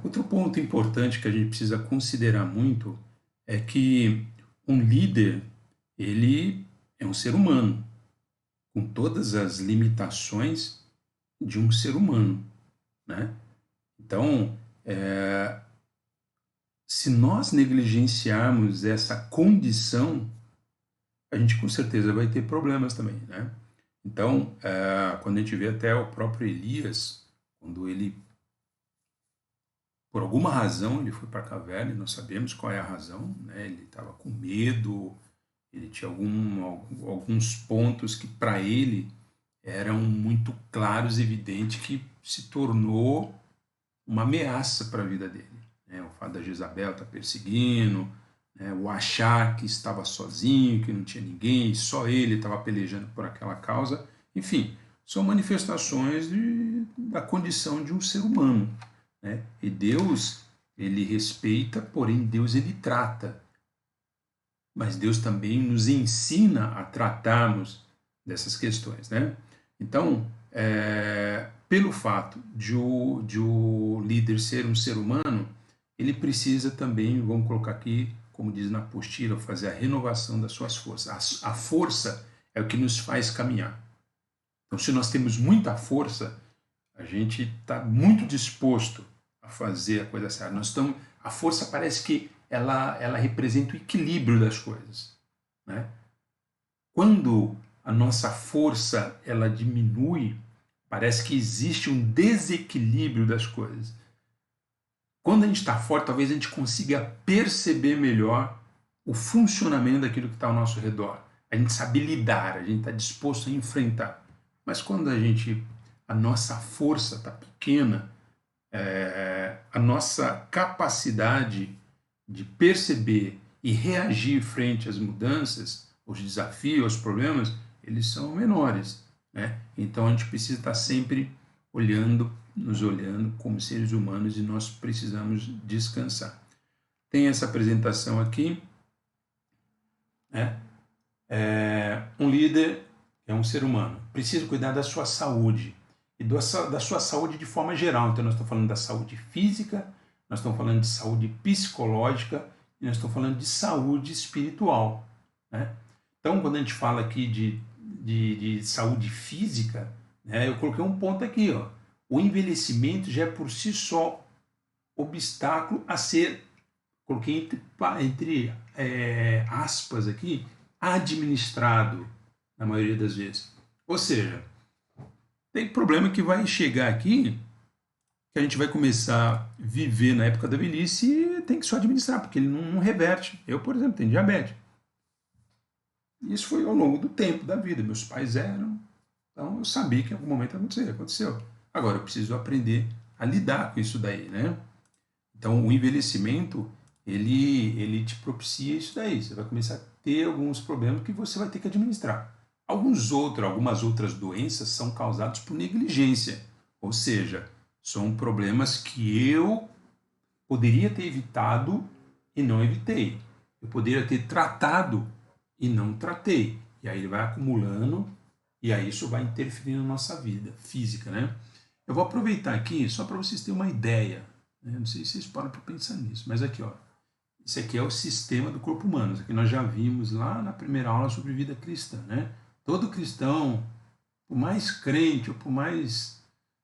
Outro ponto importante que a gente precisa considerar muito é que um líder, ele é um ser humano, com todas as limitações de um ser humano, né? Então, se nós negligenciarmos essa condição, a gente com certeza vai ter problemas também, né? Então, quando a gente vê até o próprio Elias, quando ele, por alguma razão, ele foi para a caverna, e nós sabemos qual é a razão, né? Ele estava com medo, ele tinha alguns pontos que para ele eram muito claros e evidentes que se tornou uma ameaça para a vida dele, né? O fato da Jezabel estar perseguindo, né? O achar que estava sozinho, que não tinha ninguém, só ele estava pelejando por aquela causa. Enfim, são manifestações da condição de um ser humano, né? E Deus, ele respeita, porém Deus, ele trata. Mas Deus também nos ensina a tratarmos dessas questões, né? Então, pelo fato de o líder ser um ser humano, ele precisa também, vamos colocar aqui, como diz na apostila, fazer a renovação das suas forças. A força é o que nos faz caminhar. Então, se nós temos muita força, a gente está muito disposto a fazer a coisa certa. A força parece que ela representa o equilíbrio das coisas, né? Quando a nossa força ela diminui, parece que existe um desequilíbrio das coisas. Quando a gente está forte, talvez a gente consiga perceber melhor o funcionamento daquilo que está ao nosso redor. A gente sabe lidar, a gente está disposto a enfrentar. Mas quando a nossa força está pequena, a nossa capacidade de perceber e reagir frente às mudanças, aos desafios, aos problemas, eles são menores, né? Então a gente precisa estar sempre nos olhando como seres humanos e nós precisamos descansar. Tem essa apresentação aqui, né? Um líder é um ser humano, precisa cuidar da sua saúde e da sua saúde de forma geral. Então nós estamos falando da saúde física, nós estamos falando de saúde psicológica e nós estamos falando de saúde espiritual, né? Então quando a gente fala aqui de saúde física, né, eu coloquei um ponto aqui, ó. O envelhecimento já é por si só obstáculo a ser, coloquei entre aspas aqui, administrado na maioria das vezes. Ou seja, tem problema que vai chegar aqui que a gente vai começar a viver na época da velhice e tem que só administrar, porque ele não reverte. Eu, por exemplo, tenho diabetes. Isso foi ao longo do tempo da vida. Meus pais eram, então eu sabia que em algum momento ia acontecer. Aconteceu. Agora eu preciso aprender a lidar com isso daí, né? Então o envelhecimento ele te propicia isso daí. Você vai começar a ter alguns problemas que você vai ter que administrar. Algumas outras doenças são causadas por negligência, ou seja, são problemas que eu poderia ter evitado e não evitei. Eu poderia ter tratado e não tratei. E aí ele vai acumulando e aí isso vai interferir na nossa vida física, né? Eu vou aproveitar aqui só para vocês terem uma ideia, né? Não sei se vocês param para pensar nisso, mas aqui, ó, esse aqui é o sistema do corpo humano. Isso aqui nós já vimos lá na primeira aula sobre vida cristã, né? Todo cristão, por mais crente ou por mais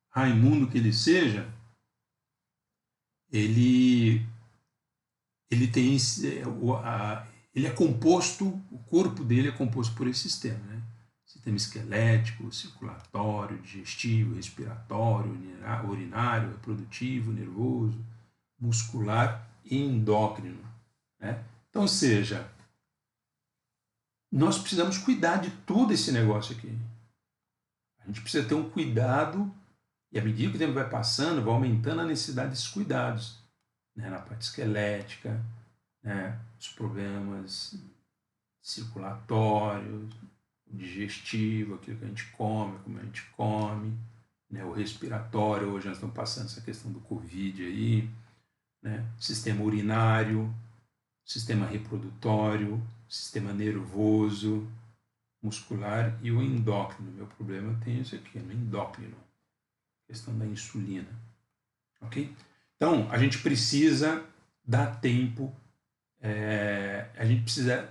Raimundo que ele seja, ele ele tem ele é composto, o corpo dele é composto por esse sistema, né? Sistema esquelético, circulatório, digestivo, respiratório, urinário, reprodutivo, nervoso, muscular e endócrino, né? Então, ou seja, nós precisamos cuidar de todo esse negócio aqui. A gente precisa ter um cuidado e à medida que o tempo vai passando, vai aumentando a necessidade desses cuidados, né? Na parte esquelética, né? Os problemas circulatórios, digestivo, aquilo que a gente come, como a gente come, né? O respiratório, hoje nós estamos passando essa questão do Covid aí, né? Sistema urinário, sistema reprodutório, sistema nervoso, muscular e o endócrino. Meu problema tem isso aqui, no endócrino, questão da insulina, ok? Então, a gente precisa dar tempo, a gente precisa,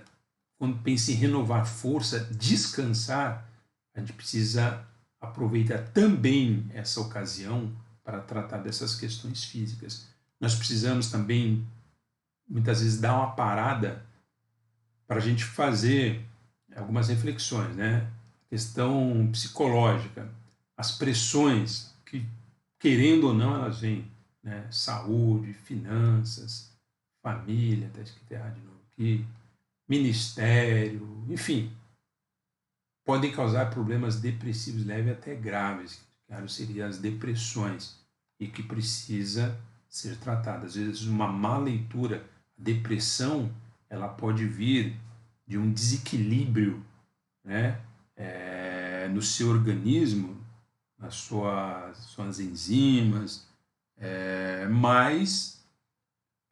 quando pensa em renovar força, descansar, a gente precisa aproveitar também essa ocasião para tratar dessas questões físicas. Nós precisamos também, muitas vezes, dar uma parada para a gente fazer algumas reflexões, né? Questão psicológica, as pressões que, querendo ou não, elas vêm, né? Saúde, finanças, família, está escrito errado de novo aqui, ministério, enfim, podem causar problemas depressivos leves até graves, que seriam as depressões, e que precisa ser tratada. Às vezes, uma má leitura, a depressão, ela pode vir de um desequilíbrio, né, no seu organismo, nas suas enzimas, mas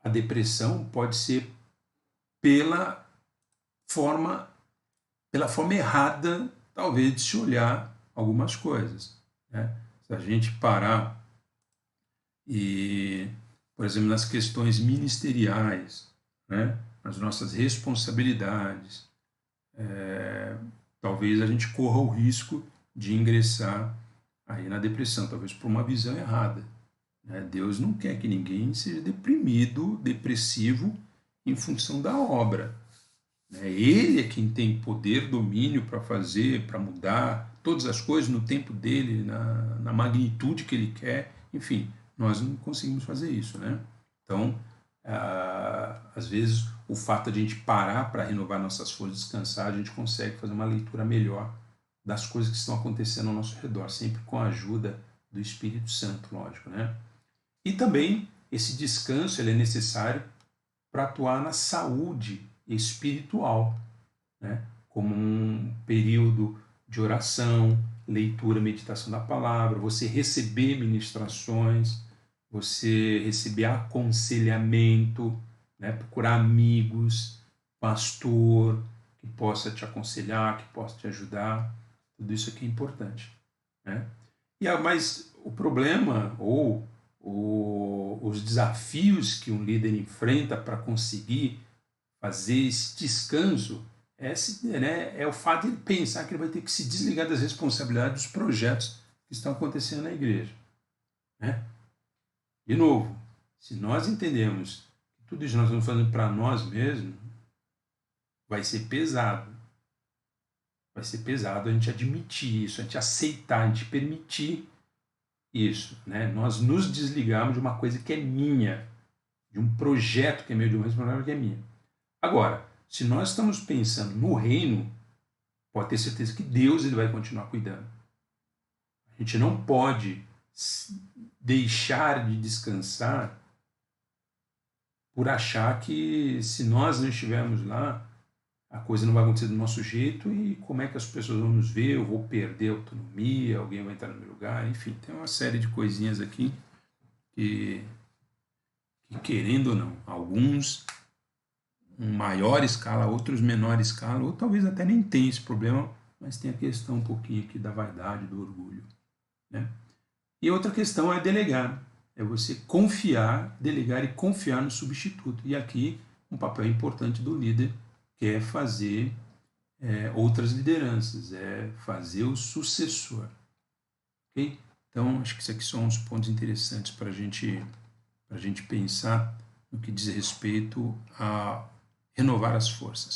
a depressão pode ser pela forma errada, talvez, de se olhar algumas coisas, né? Se a gente parar e, por exemplo, nas questões ministeriais, né, nas nossas responsabilidades, talvez a gente corra o risco de ingressar aí na depressão, talvez por uma visão errada, né? Deus não quer que ninguém seja deprimido, depressivo, em função da obra. Ele é quem tem poder, domínio para fazer, para mudar todas as coisas no tempo dele, na magnitude que ele quer. Enfim, nós não conseguimos fazer isso, né? Então, às vezes, o fato de a gente parar para renovar nossas forças, descansar, a gente consegue fazer uma leitura melhor das coisas que estão acontecendo ao nosso redor, sempre com a ajuda do Espírito Santo, lógico, né? E também esse descanso ele é necessário para atuar na saúde espiritual, né? Como um período de oração, leitura, meditação da palavra, você receber ministrações, você receber aconselhamento, né? Procurar amigos, pastor que possa te aconselhar, que possa te ajudar, tudo isso aqui é importante, né? Mas o problema ou os desafios que um líder enfrenta para conseguir fazer esse descanso é o fato de ele pensar que ele vai ter que se desligar das responsabilidades dos projetos que estão acontecendo na igreja, né? De novo, se nós entendemos que tudo isso nós estamos fazendo para nós mesmos, vai ser pesado. Vai ser pesado a gente admitir isso, a gente aceitar, a gente permitir isso, né? Nós nos desligamos de uma coisa que é minha, de um projeto que é meu, de uma responsabilidade que é minha. Agora, se nós estamos pensando no reino, pode ter certeza que Deus ele vai continuar cuidando. A gente não pode deixar de descansar por achar que se nós não estivermos lá, a coisa não vai acontecer do nosso jeito e como é que as pessoas vão nos ver, eu vou perder a autonomia, alguém vai entrar no meu lugar, enfim, tem uma série de coisinhas aqui que querendo ou não, alguns em maior escala, outros menor escala, ou talvez até nem tenha esse problema, mas tem a questão um pouquinho aqui da vaidade, do orgulho, né? E outra questão é delegar, é você confiar, delegar e confiar no substituto. E aqui um papel importante do líder, que é fazer outras lideranças, é fazer o sucessor. Ok? Então, acho que isso aqui são uns pontos interessantes para a gente pensar no que diz respeito a renovar as forças.